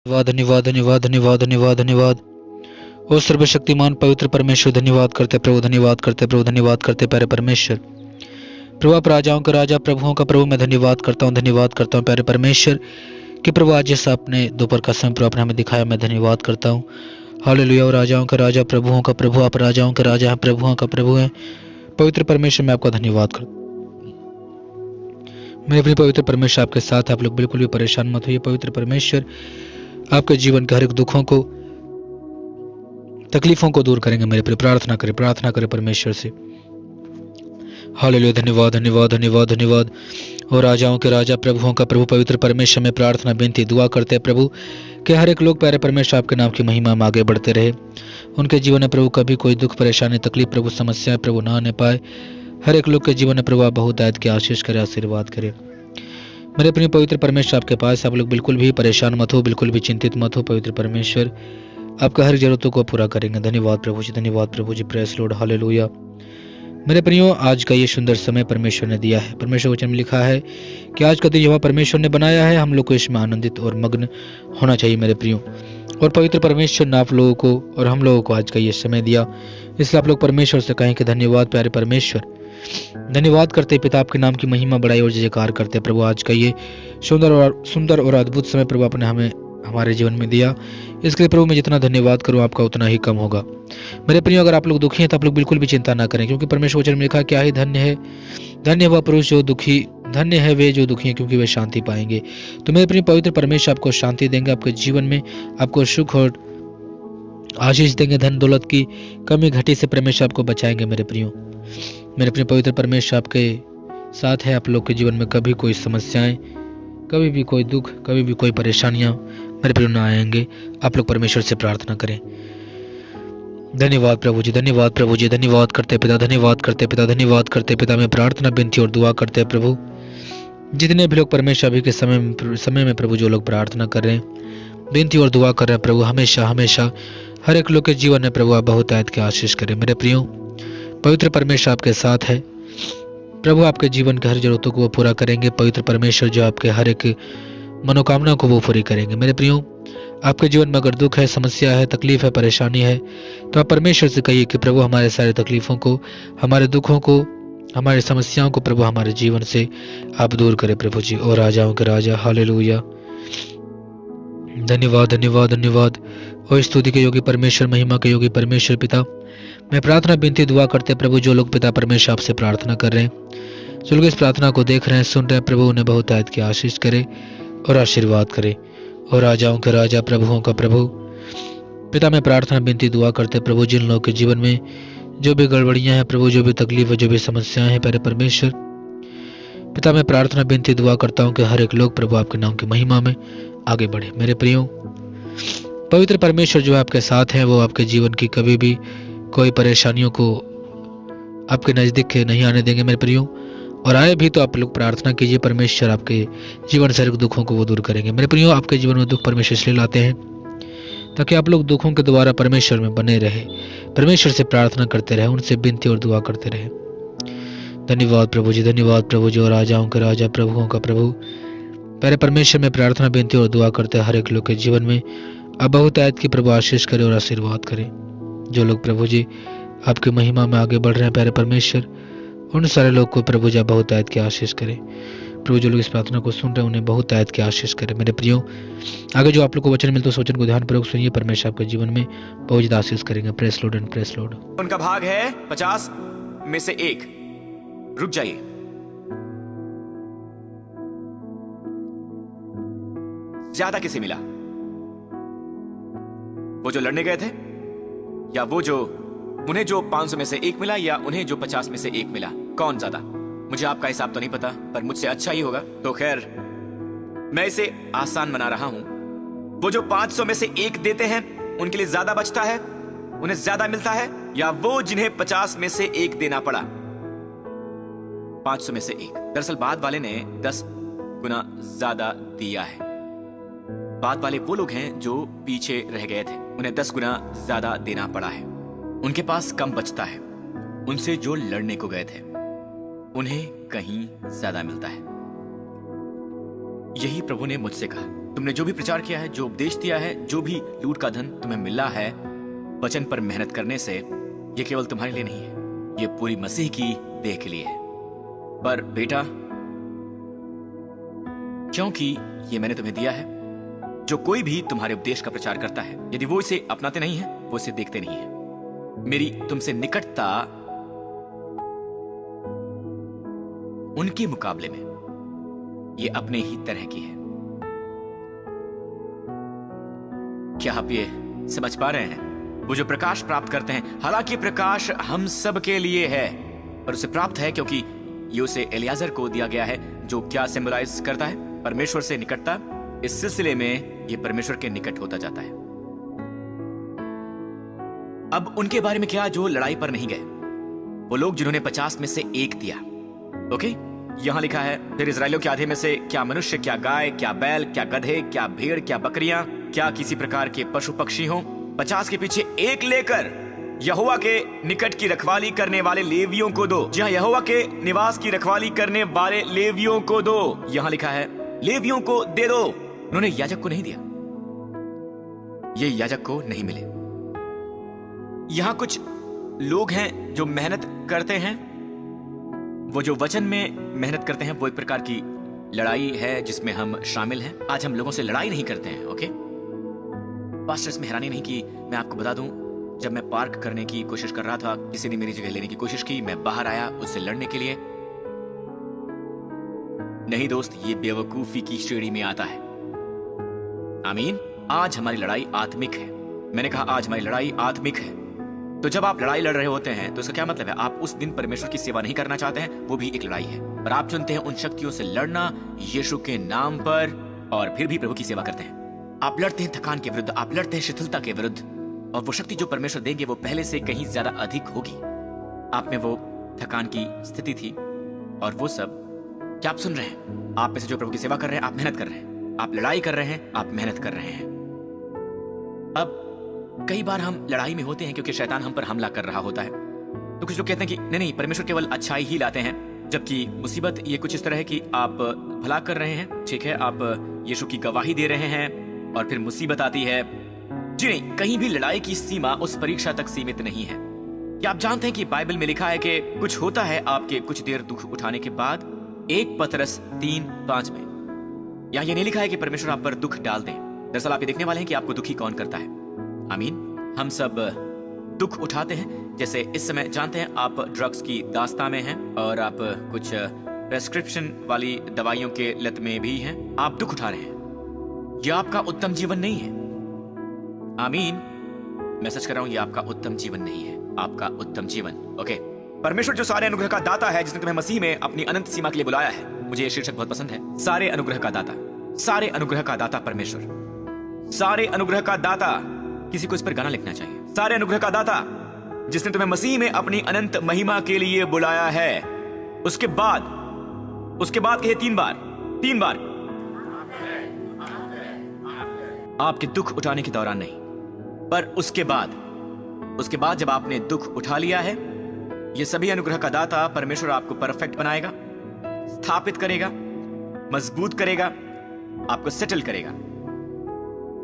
धन्यवाद धन्यवाद धन्यवाद धन्यवाद धन्यवाद धन्यवाद। ओ सर्वशक्तिमान पवित्र परमेश्वर, धन्यवाद करते प्रभु, धन्यवाद करते प्रभु, धन्यवाद करते प्यारे परमेश्वर। प्रभु आप राजाओं का राजा, प्रभुओं का प्रभु, मैं धन्यवाद करता हूँ, धन्यवाद करता हूँ प्यारे परमेश्वर कि प्रभु आज जैसा आपने दोपहर का समय प्रभु आपने हमें दिखाया, मैं धन्यवाद करता हूँ। हालेलुया। ओ राजाओं का राजा, प्रभुओं का प्रभु, आप राजाओं का राजा हैं, प्रभुओं का प्रभु हैं। पवित्र परमेश्वर मैं आपका धन्यवाद करता हूँ। मेरे अपने पवित्र परमेश्वर आपके साथ, आप लोग बिल्कुल भी परेशान मत होइए। पवित्र परमेश्वर आपके जीवन के हर एक दुखों को, तकलीफों को दूर करेंगे। मेरे प्रिय प्रार्थना करें परमेश्वर से। हालेलुया। धन्यवाद धन्यवाद धन्यवाद धन्यवाद। और राजाओं के राजा, प्रभुओं का प्रभु, पवित्र परमेश्वर में प्रार्थना विनती दुआ करते हैं प्रभु कि हर एक लोग प्यारे परमेश्वर आपके नाम की महिमा में आगे बढ़ते रहे। उनके जीवन में प्रभु कभी कोई दुख, परेशानी, तकलीफ, प्रभु समस्याएं प्रभु ना आने पाए। हर एक लोग के जीवन में प्रभु आप बहुत दायित्व की आशीष करे, आशीर्वाद करे। मेरे प्रिय पवित्र परमेश्वर आपके पास आप लोग बिल्कुल भी परेशान मत हो, बिल्कुल भी चिंतित मत हो। पवित्र परमेश्वर आपका हर जरूरतों को पूरा करेंगे। धन्यवाद प्रभु जी, धन्यवाद प्रभु जी। Praise Lord, hallelujah. मेरे प्रियो, आज का ये सुंदर समय परमेश्वर ने दिया है। परमेश्वर वचन में लिखा है कि आज का दिन यहोवा परमेश्वर ने बनाया है, हम लोग को इसमें आनंदित और मग्न होना चाहिए मेरे प्रियो। और पवित्र परमेश्वर ने आप लोगों को और हम लोगों को आज का ये समय दिया, इसलिए आप लोग परमेश्वर से कहें कि धन्यवाद प्यारे परमेश्वर। धन्यवाद करते पिता, आपके नाम की महिमा बढ़ाई और जयकार करते प्रभु। आज का ये सुंदर और अद्भुत समय प्रभु आपने हमें हमारे जीवन में दिया, इसके लिए प्रभु मैं जितना धन्यवाद करूं आपका उतना ही कम होगा। मेरे प्रियो, अगर आप लोग दुखी हैं तो आप लोग बिल्कुल भी चिंता ना करें, क्योंकि परमेश्वर वचन में लिखा क्या ही धन्य है, धन्य वह पुरुष जो दुखी, धन्य है वे जो दुखी हैं, क्योंकि वे शांति पाएंगे। तो मेरे प्रिय पवित्र परमेश्वर आपको शांति देंगे, आपके जीवन में आपको सुख और आशीष देंगे। धन दौलत की कमी घटी से परमेश्वर आपको बचाएंगे। मेरे प्रिय पवित्र परमेश्वर आपके साथ है। आप लोग के जीवन में कभी कोई समस्याएं, कभी भी कोई दुख, कभी भी कोई परेशानियां मेरे प्रियो ना आएंगे। आप लोग परमेश्वर से प्रार्थना करें। धन्यवाद प्रभु जी, धन्यवाद प्रभु जी, धन्यवाद करते पिता, धन्यवाद करते पिता, धन्यवाद करते पिता। मैं प्रार्थना, विनती और दुआ करते हैं प्रभु, जितने भी लोग परमेश्वर अभी के समय में प्रभु जो लोग प्रार्थना कर रहे हैं, विनती और दुआ कर रहे हैं प्रभु, हमेशा हमेशा हर एक लोग के जीवन में प्रभु आप बहुत आयत की आशीष करें। मेरे प्रियो, पवित्र परमेश्वर आपके साथ है प्रभु, आपके जीवन के हर जरूरतों को वो पूरा करेंगे। पवित्र परमेश्वर जो आपके हर एक मनोकामना को वो पूरी करेंगे। मेरे प्रियो, आपके जीवन में अगर दुख है, समस्या है, तकलीफ है, परेशानी है, तो आप परमेश्वर से कहिए कि प्रभु हमारे सारे तकलीफों को, हमारे दुखों को, हमारी समस्याओं को प्रभु हमारे जीवन से आप दूर करें प्रभु जी। और राजाओं के राजा, हालेलुया। धन्यवाद धन्यवाद धन्यवाद। और स्तुति के योगी परमेश्वर, महिमा के योगी परमेश्वर पिता, मैं प्रार्थना, विनती, दुआ करते प्रभु जो लोग पिता परमेश्वर आपसे प्रार्थना कर रहे हैं, जो लोग इस प्रार्थना को देख रहे हैं, सुन रहे हैं, प्रभु उन्हें बहुत आयत की आशीष करे और आशीर्वाद करे। और राजाओं के राजा, प्रभुओं का प्रभु पिता, मैं प्रार्थना, विनती, दुआ करते प्रभु जिन लोगों के जीवन में जो भी गड़बड़ियां हैं प्रभु, जो भी तकलीफ है, जो भी समस्याएं हैं प्यारे परमेश्वर पिता, मैं प्रार्थना, विनती, दुआ करता हूं कि हर एक लोग प्रभु आपके नाम की महिमा में आगे बढ़े। मेरे प्रियो, पवित्र परमेश्वर जो आपके साथ हैं, वो आपके जीवन की कभी भी कोई परेशानियों को आपके नजदीक नहीं आने देंगे मेरे प्रियो। और आए भी तो आप लोग प्रार्थना कीजिए, परमेश्वर आपके जीवन से दुखों को वो दूर करेंगे। मेरे प्रियो, आपके जीवन में दुख परमेश्वर इसलिए लाते हैं ताकि आप लोग दुखों के द्वारा परमेश्वर में बने रहे, परमेश्वर से प्रार्थना करते रहे, उनसे विनती और दुआ करते रहे। धन्यवाद प्रभु जी, धन्यवाद प्रभु जी। और राजाओं के राजा, प्रभुओं का प्रभु प्यारे परमेश्वर में प्रार्थना, विनती और दुआ करते हर एक लोग के जीवन में अब बहुत आयत की प्रभु आशीष करे और आशीर्वाद करे। जो लोग प्रभु जी आपकी महिमा में आगे बढ़ रहे हैं प्यारे परमेश्वर, उन सारे लोग को प्रभु जी बहुत आयत की आशीष करे। प्रभु जो लोग इस प्रार्थना को सुन रहे हैं, उन्हें बहुत आयत की आशीष करे। मेरे प्रियो, आगे जो आप लोग को वचन मिलता है उस वचन को ध्यानपूर्वक सुनिए, परमेश्वर आपके जीवन में बहुत ज्यादा आशीष करेंगे। Press Lord and press Lord. उनका भाग है 50 में से 1। रुक जाइए, ज्यादा किसे मिला? वो जो लड़ने गए थे, या वो जो उन्हें जो 500 में से 1 मिला, या उन्हें जो 50 में से 1 मिला? कौन ज्यादा? मुझे आपका हिसाब तो नहीं पता, पर मुझसे अच्छा ही होगा। तो खैर, मैं इसे आसान बना रहा हूं। वो जो 500 में से 1 देते हैं, उनके लिए ज्यादा बचता है, उन्हें ज्यादा मिलता है, या वो जिन्हें 50 में से 1 देना पड़ा? 500 में से 1। दरअसल बाद वाले ने 10 गुना ज्यादा दिया है। बाद वाले वो लोग हैं जो पीछे रह गए थे, उन्हें 10 गुना ज्यादा देना पड़ा है। उनके पास कम बचता है, उनसे जो लड़ने को गए थे उन्हें कहीं ज्यादा मिलता है। यही प्रभु ने मुझसे कहा तुमने जो भी प्रचार किया है, जो उपदेश दिया है, जो भी लूट का धन तुम्हें मिला है वचन पर मेहनत करने से, ये केवल तुम्हारे लिए नहीं है, ये पूरी मसीह की देह के लिए है। पर बेटा, क्योंकि ये मैंने तुम्हें दिया है, जो कोई भी तुम्हारे उपदेश का प्रचार करता है, यदि वो इसे अपनाते नहीं है, वो इसे देखते नहीं है। मेरी तुमसे निकटता उनके मुकाबले में ये अपने ही तरह की है। क्या आप ये समझ पा रहे हैं? वो जो प्रकाश प्राप्त करते हैं, हालांकि प्रकाश हम सब के लिए है, पर उसे प्राप्त है क्योंकि ये उसे एलियाजर को दिया गया है, जो क्या सिंबलाइज करता है? परमेश्वर से निकटता। इस सिलसिले में ये परमेश्वर के निकट होता जाता है। अब उनके बारे में क्या जो लड़ाई पर नहीं गए, वो लोग जिन्होंने 50 में से 1 दिया। ओके, यहां लिखा है, फिर इजराइलियों के आधे में से क्या मनुष्य, क्या गाय, क्या बैल, क्या गधे, क्या भेड़, क्या बकरियां, क्या किसी प्रकार के पशु पक्षी हो, 50 के पीछे 1 लेकर यहोवा के निकट की रखवाली करने वाले लेवियों को दो। जी हाँ, यहोवा के निवास की रखवाली करने वाले लेवियों को दो। यहां लिखा है लेवियों को दे दो। उन्होंने याजक को नहीं दिया, ये याजक को नहीं मिले। यहां कुछ लोग हैं जो मेहनत करते हैं, वो जो वचन में मेहनत करते हैं, वो एक प्रकार की लड़ाई है जिसमें हम शामिल हैं। आज हम लोगों से लड़ाई नहीं करते हैं। ओके पास्टर, इसमें हैरानी नहीं कि मैं आपको बता दूं, जब मैं पार्क करने की कोशिश कर रहा था, किसी ने मेरी जगह लेने की कोशिश की, मैं बाहर आया उससे लड़ने के लिए। नहीं दोस्त, ये बेवकूफी की श्रेणी में आता है। आमीन। आज हमारी लड़ाई आत्मिक है। मैंने कहा आज हमारी लड़ाई आत्मिक है। तो जब आप लड़ाई लड़ रहे होते हैं तो इसका क्या मतलब है? आप उस दिन परमेश्वर की सेवा नहीं करना चाहते हैं, वो भी एक लड़ाई है। पर आप चुनते हैं उन शक्तियों से लड़ना यीशु के नाम पर, और फिर भी प्रभु की सेवा करते हैं। आप लड़ते हैं थकान के विरुद्ध, आप लड़ते हैं शिथिलता के विरुद्ध, और वो शक्ति जो परमेश्वर देंगे वो पहले से कहीं ज्यादा अधिक होगी। आप में वो थकान की स्थिति थी और वो सब। क्या आप सुन रहे हैं? आप में से जो प्रभु की सेवा कर रहे हैं, आप मेहनत कर रहे हैं, आप लड़ाई कर रहे हैं, आप मेहनत कर रहे हैं। अब कई बार हम लड़ाई में होते हैं क्योंकि शैतान हम पर हमला कर रहा होता है। तो कुछ लोग कहते हैं कि नहीं नहीं, परमेश्वर केवल अच्छाई ही लाते हैं, जबकि मुसीबत ये कुछ इस तरह है कि आप भला कर रहे हैं, ठीक है, आप यीशु की गवाही दे रहे हैं, और फिर मुसीबत आती है। जी नहीं, कहीं भी लड़ाई की सीमा उस परीक्षा तक सीमित नहीं है। क्या आप जानते हैं कि बाइबल में लिखा है कि कुछ होता है आपके कुछ देर दुख उठाने के बाद। 1 पतरस 3:5 में यहाँ ये नहीं लिखा है कि परमेश्वर आप पर दुख डाल दें। दरअसल आप ये देखने वाले हैं कि आपको दुखी कौन करता है। आमीन। हम सब दुख उठाते हैं। जैसे इस समय जानते हैं आप ड्रग्स की दास्तां में हैं, और आप कुछ प्रेस्क्रिप्शन वाली दवाइयों के लत में भी हैं। आप दुख उठा रहे हैं। यह आपका उत्तम जीवन नहीं है। आमीन। मैं सच कर रहा हूं, यह आपका उत्तम जीवन नहीं है, आपका उत्तम जीवन। ओके, परमेश्वर जो सारे अनुग्रह का दाता है, जिसने तुम्हें मसीह में अपनी अनंत सीमा के लिए बुलाया है। मुझे यह शीर्षक बहुत पसंद है, सारे अनुग्रह का दाता। सारे अनुग्रह का दाता परमेश्वर, सारे अनुग्रह का दाता। किसी को इस पर गाना लिखना चाहिए। सारे अनुग्रह का दाता जिसने तुम्हें मसीह में अपनी अनंत महिमा के लिए बुलाया है। उसके बाद कहे 3 बार आपके दुख उठाने के दौरान नहीं, पर उसके बाद जब आपने दुख उठा लिया है, ये सभी अनुग्रह का दाता परमेश्वर आपको परफेक्ट बनाएगा, स्थापित करेगा, मजबूत करेगा, आपको सेटल करेगा।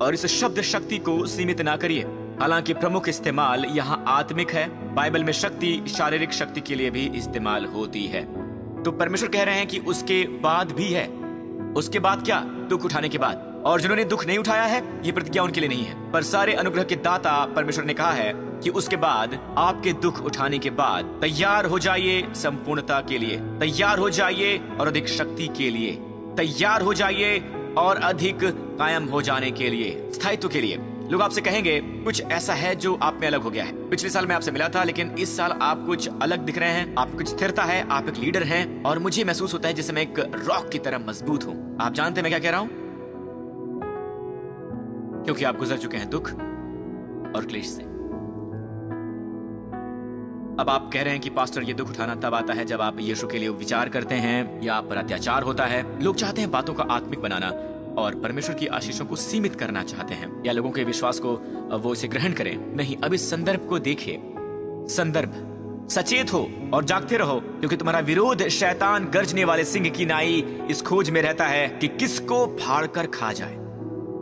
और इस शब्द शक्ति को सीमित ना करिए। हालांकि प्रमुख इस्तेमाल यहां आत्मिक है, बाइबल में शक्ति शारीरिक शक्ति के लिए भी इस्तेमाल होती है। तो परमेश्वर कह रहे हैं कि उसके बाद भी है। उसके बाद क्या? दुख उठाने के बाद। और जिन्होंने दुख नहीं उठाया है, ये प्रतिज्ञा उनके लिए नहीं है। पर सारे अनुग्रह के दाता परमेश्वर ने कहा है कि उसके बाद, आपके दुख उठाने के बाद, तैयार हो जाइए संपूर्णता के लिए, तैयार हो जाइए और अधिक शक्ति के लिए, तैयार हो जाइए और अधिक कायम हो जाने के लिए, स्थायित्व के लिए। लोग आपसे कहेंगे कुछ ऐसा है जो आप में अलग हो गया है। पिछले साल मैं आपसे मिला था, लेकिन इस साल आप कुछ अलग दिख रहे हैं, आप कुछ स्थिरता है, आप एक लीडर हैं, और मुझे महसूस होता है जैसे मैं एक रॉक की तरह मजबूत हूं। आप जानते हैं मैं क्या कह रहा हूं? क्योंकि आप गुजर चुके हैं दुख और क्लेश से। अब आप कह रहे हैं कि पास्टर, ये दुख उठाना तब आता है जब आप यीशु के लिए विचार करते हैं या आप पर अत्याचार होता है। लोग चाहते हैं बातों का आत्मिक बनाना और परमेश्वर की आशीषों को सीमित करना चाहते हैं, या लोगों के विश्वास को वो इसे ग्रहण करें। नहीं, अब इस संदर्भ को देखिए। संदर्भ, सचेत हो और जागते रहो, क्योंकि तुम्हारा विरोध शैतान गर्जने वाले सिंह की नाई इस खोज में रहता है कि किसको फाड़ कर खा जाए।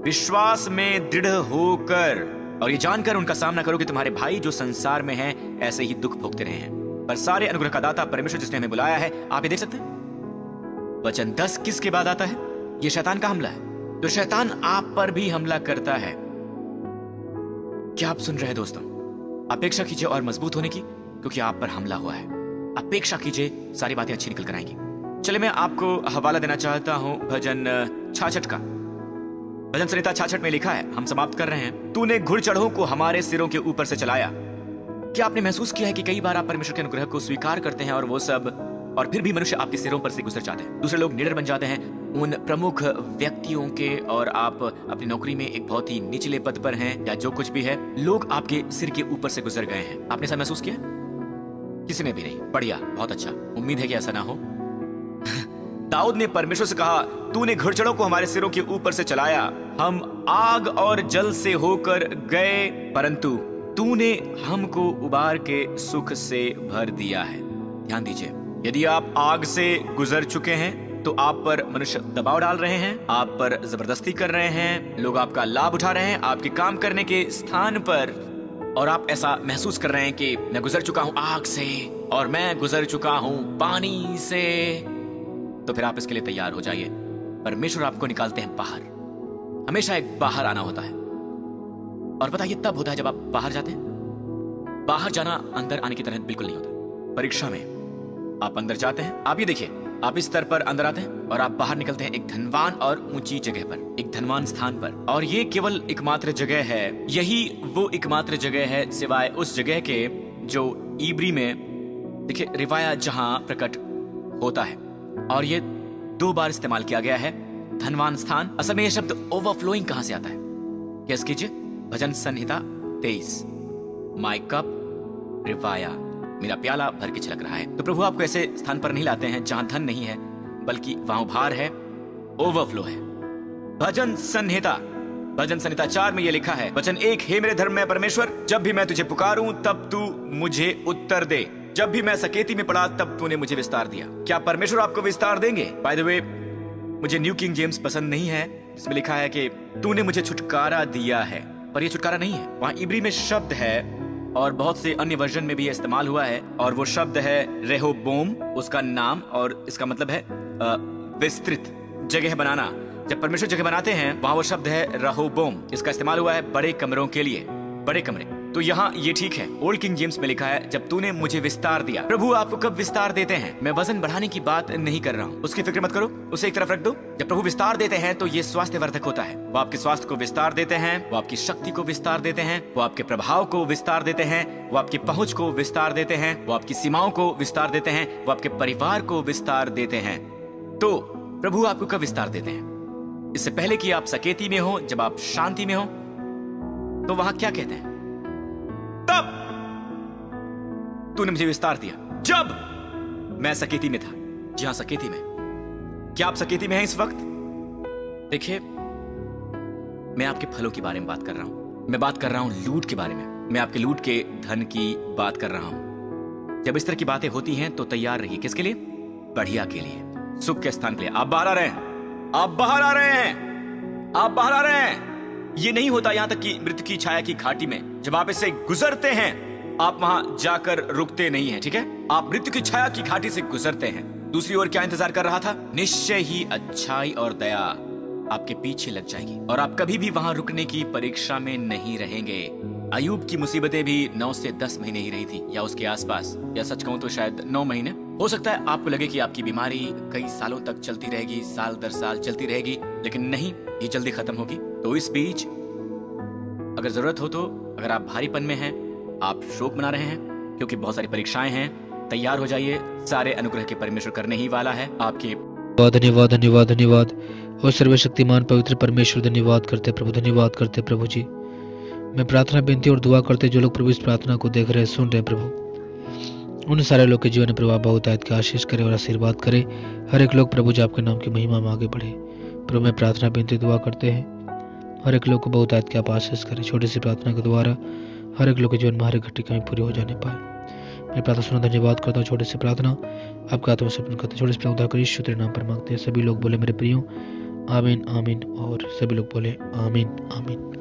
विश्वास में दृढ़ होकर और ये जानकर उनका सामना करो कि तुम्हारे भाई जो संसार में हैं ऐसे ही दुख भोगते रहे हैं, पर सारे अनुग्रह का दाता परमेश्वर जिसने हमें बुलाया है। आप ये देख सकते हैं वचन 10 किसके बाद आता है? ये शैतान का हमला है। तो शैतान आप पर भी हमला करता है। क्या आप सुन रहे हैं दोस्तों? अपेक्षा कीजिए और मजबूत होने की, क्योंकि आप पर हमला हुआ है। अपेक्षा कीजिए, सारी बातें अच्छी निकल कर आएंगी। चले मैं आपको हवाला देना चाहता हूं भजन 66 का। भजन संहिता 66 में लिखा है, हम समाप्त कर रहे हैं। तूने घुड़चढ़ों को हमारे सिरों के ऊपर से चलाया। क्या आपने महसूस किया है कि कई बार आप परमेश्वर के अनुग्रह को स्वीकार करते हैं और वो सब, और फिर भी मनुष्य आपके सिरों पर से गुजर जाते हैं। दूसरे लोग निडर बन जाते हैं उन प्रमुख व्यक्तियों के, और आप अपनी नौकरी में एक बहुत ही निचले पद पर हैं या जो कुछ भी है, लोग आपके सिर के ऊपर से गुजर गए हैं। आपने ऐसा महसूस किया? किसी ने भी नहीं। बढ़िया, बहुत अच्छा। उम्मीद है कि ऐसा ना हो। दाऊद ने परमेश्वर से कहा, तूने घुड़चढ़ों को हमारे सिरों के ऊपर से चलाया, हम आग और जल से होकर गए, परंतु तूने हमको उबार के सुख से भर दिया है। ध्यान दीजिए, यदि आप आग से गुजर चुके हैं तो आप पर मनुष्य दबाव डाल रहे हैं, आप पर जबरदस्ती कर रहे हैं, लोग आपका लाभ उठा रहे हैं आपके काम करने के स्थान पर, और आप ऐसा महसूस कर रहे हैं कि मैं गुजर चुका हूं आग से और मैं गुजर चुका हूं पानी से। तो फिर आप इसके लिए तैयार हो जाइए। परमेश्वर आपको निकालते हैं बाहर। हमेशा एक बाहर आना होता है, और पता ये तब होता है जब आप बाहर जाते हैं। बाहर जाना अंदर आने की तरह बिल्कुल नहीं होता। परीक्षा में आप अंदर जाते हैं, आप ये देखिए, आप इस स्तर पर अंदर आते हैं और आप बाहर निकलते हैं एक धनवान और ऊंची जगह पर, एक धनवान स्थान पर। और ये केवल एकमात्र जगह है, यही वो एकमात्र जगह है सिवाय उस जगह के जो इब्री में देखिए रिवाया जहां प्रकट होता है। और ये 2 बार इस्तेमाल किया गया है, धनवान स्थान। असल में ये शब्द ओवरफ्लोइंग कहां से आता है? गेस कीजिए, भजन संहिता 23, माय कप रिवाया, मेरा प्याला भर के छलक रहा है। तो प्रभु आपको ऐसे स्थान पर नहीं लाते हैं जहां धन नहीं है, बल्कि वहां उभार है, ओवरफ्लो है। भजन संहिता 4 में यह लिखा है, वचन 1, हे मेरे धर्म में परमेश्वर, जब भी मैं तुझे पुकारूं तब तू मुझे उत्तर दे, जब भी मैं सकेती में पड़ा तब तूने मुझे विस्तार दिया। क्या परमेश्वर आपको विस्तार देंगे? बाय द वे, मुझे न्यू किंग जेम्स पसंद नहीं है, जिसमें लिखा है कि तूने मुझे छुटकारा दिया है, पर यह छुटकारा नहीं है। वहां इब्री में शब्द है, और बहुत से अन्य वर्जन में भी यह इस्तेमाल हुआ है, और वो शब्द है रेहोबोम, उसका नाम, और इसका मतलब है विस्तृत जगह बनाना। जब परमेश्वर जगह बनाते हैं वहां वो शब्द है रहोबोम, इसका इस्तेमाल हुआ है बड़े कमरों के लिए, बड़े कमरे। तो यहाँ ये ठीक है। ओल्ड किंग जेम्स में लिखा है, जब तूने मुझे विस्तार दिया। प्रभु आपको कब विस्तार देते हैं? मैं वजन बढ़ाने की बात नहीं कर रहा हूँ, उसकी फिक्र मत करो, उसे एक तरफ रख दो। जब प्रभु विस्तार देते हैं तो ये स्वास्थ्यवर्धक होता है। वो आपके स्वास्थ्य को विस्तार देते हैं, वो आपकी शक्ति को विस्तार देते हैं, वो आपके प्रभाव को विस्तार देते हैं, वो आपकी पहुंच को विस्तार देते हैं, वो आपकी सीमाओं को विस्तार देते हैं, वो आपके परिवार को विस्तार देते हैं। तो प्रभु आपको कब विस्तार देते हैं? इससे पहले कि आप सकेती में हो, जब आप शांति में हो, तो वहां क्या कहते हैं? तब तूने मुझे विस्तार दिया, जब मैं सकेती में था। जी हां, सकेती में। क्या आप सकेती में हैं इस वक्त? देखिए, मैं आपके फलों के बारे में बात कर रहा हूं, मैं बात कर रहा हूं लूट के बारे में, मैं आपके लूट के धन की बात कर रहा हूं। जब इस तरह की बातें होती हैं तो तैयार रहिए। किसके लिए? बढ़िया के लिए, सुख के स्थान के लिए। आप बाहर आ रहे हैं, आप बाहर आ रहे हैं, आप बाहर आ रहे हैं। ये नहीं होता यहां तक कि मृत्यु की छाया की घाटी में जब आप इससे गुजरते हैं, आप वहां जाकर रुकते नहीं हैं, ठीक है? आप मृत्यु की छाया की घाटी से गुजरते हैं। दूसरी ओर क्या इंतजार कर रहा था? निश्चय ही अच्छाई और दया आपके पीछे लग जाएगी, और आप कभी भी वहां रुकने की परीक्षा में नहीं रहेंगे। अयूब की मुसीबतें भी 9 से 10 महीने ही रही थी, या उसके आसपास, या सच कहूं तो शायद 9 महीने। हो सकता है आपको लगे कि आपकी बीमारी कई सालों तक चलती रहेगी, साल दर साल चलती रहेगी, लेकिन नहीं, ये जल्दी खत्म होगी। तो इस बीच अगर जरूरत हो तो, अगर आप भारीपन में हैं, आप शोक मना रहे हैं क्योंकि बहुत सारी परीक्षाएं हैं, तैयार हो जाइए, सारे अनुग्रह के परमेश्वर करने ही वाला है आपके। धन्यवाद धन्यवाद धन्यवाद। और सर्वशक्तिमान पवित्र परमेश्वर, धन्यवाद करते प्रभु, धन्यवाद करते प्रभु जी। मैं प्रार्थना, बेनती और दुआ करते जो लोग प्रभु इस प्रार्थना को देख रहे, सुन रहे प्रभु, उन सारे लोग के जीवन में प्रभु बहुत आयत के आशीष करे और आशीर्वाद करे। हर एक लोग प्रभु जी आपके नाम की महिमा में आगे बढ़े। प्रभु मैं प्रार्थना, बेनती, दुआ करते हैं, हर एक लोग को बहुत आयत के आप आशीष करें। छोटी सी प्रार्थना के द्वारा हर एक लोग के जीवन में हर एक घटी कमी पूरी हो जाने पाए। मैं प्रार्थना सुना धन्यवाद करता हूँ। छोटी सी प्रार्थना आपका आत्मा से करते, छोटे से उद्धार कर यीशु तेरे नाम पर मांगते हैं। सभी लोग बोले मेरे प्रियो आमीन आमीन। और सभी लोग बोले आमीन आमीन।